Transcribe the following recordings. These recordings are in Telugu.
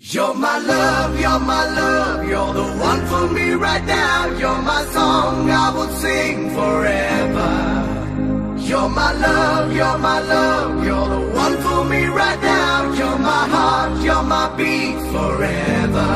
You're my love, you're my love, you're the one for me right now. You're my song, I will sing forever. You're my love, you're my love, you're the one for me right now. You're my heart, you're my beat forever.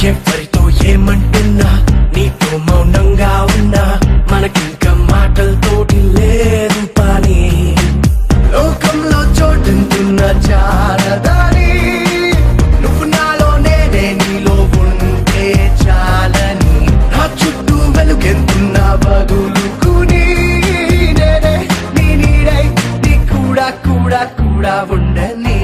ఎవరితో ఏమంటున్నా నీతో మౌనంగా ఉన్నా మనకింక మాటలతోటి లేదు పని లోకంలో చోటంటున్నా చాలదని నువ్వు నాలో నేనే నీలో ఉంటే చాలని నా చుట్టూ వెలుగెంతున్నా బదులుకుని నేనే నీ నీడై నీ కూడా కూడా కూడా ఉండని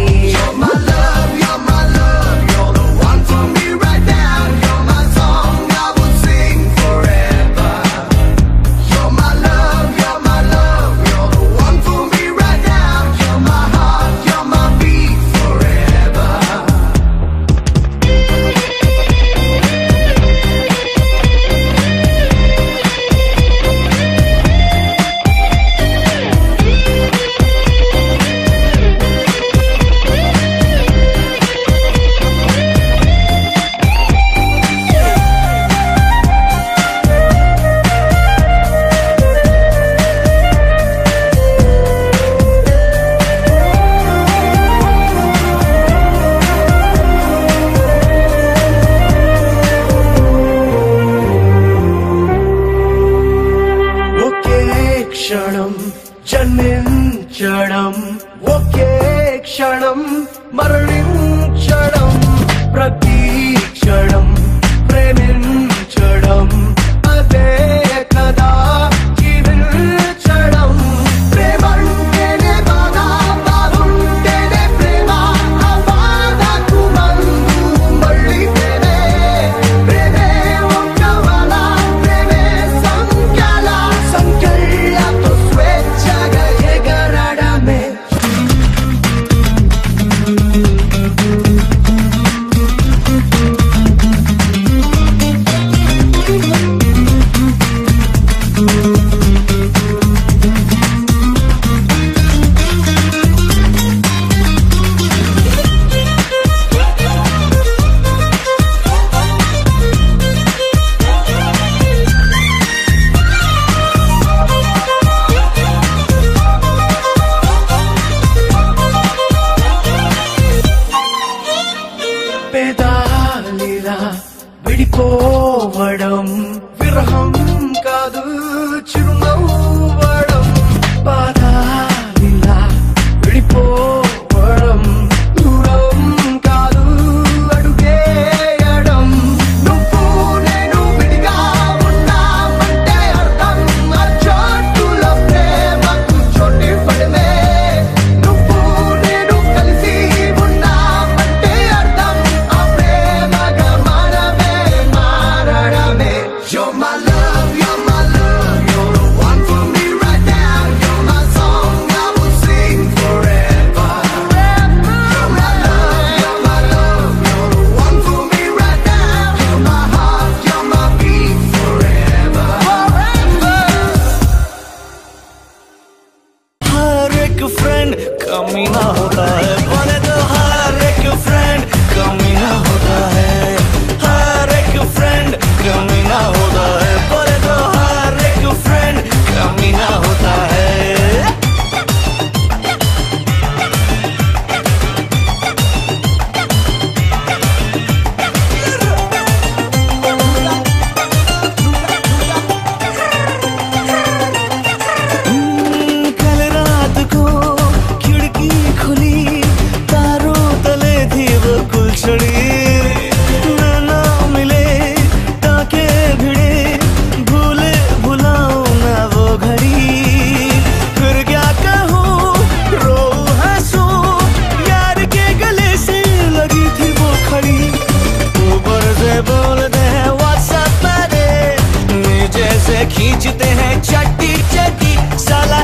క్షణం జన్మించడం ఒకే క్షణం మరణించడం ప్రతి క్షణం ప్రేమించడం అదే కదా జీవించడం ప్రేమంటేనే బాగా బాగుంటేనే ప్రేమ ఆ బాధకు మందు మళ్ళీ ప్రేమే ప్రేమే ఒక్కవల ప్రేమే సంఖ్యల సంఖ్యలతో స్వేచ్ఛగా ఎగరడమే పేదాలిలా విడిపోవడం విరహం కాదు చిరునవ్వడం పాదాలిలా విడిపోవడం దూరం కాదు అడుగేయడం నువ్వు నేను విడిగా ఉన్నామంటే అర్థం ఆ చోటులో ప్రేమకు చోటి పడమే నువ్వు నేను కలిసి ఉన్నామంటే అర్థం ఆ ప్రేమగా మనమే మారడమే. You're my love, you're my love, you're the one for me right now. You're my song, I will sing forever. You're my love, you're my love, you're the one for me right now. You're my heart, you're my beat forever. हर एक फ्रेंड कमी ना होता है बने तो हर एक फ्रेंड कमी ना होता है हर एक फ्रेंड कमी ना होता है बने तो हर एक फ्रेंड कमी ना होता है कल रात को खिड़की खुली तार खींचते हैं चड्डी चड्डी साला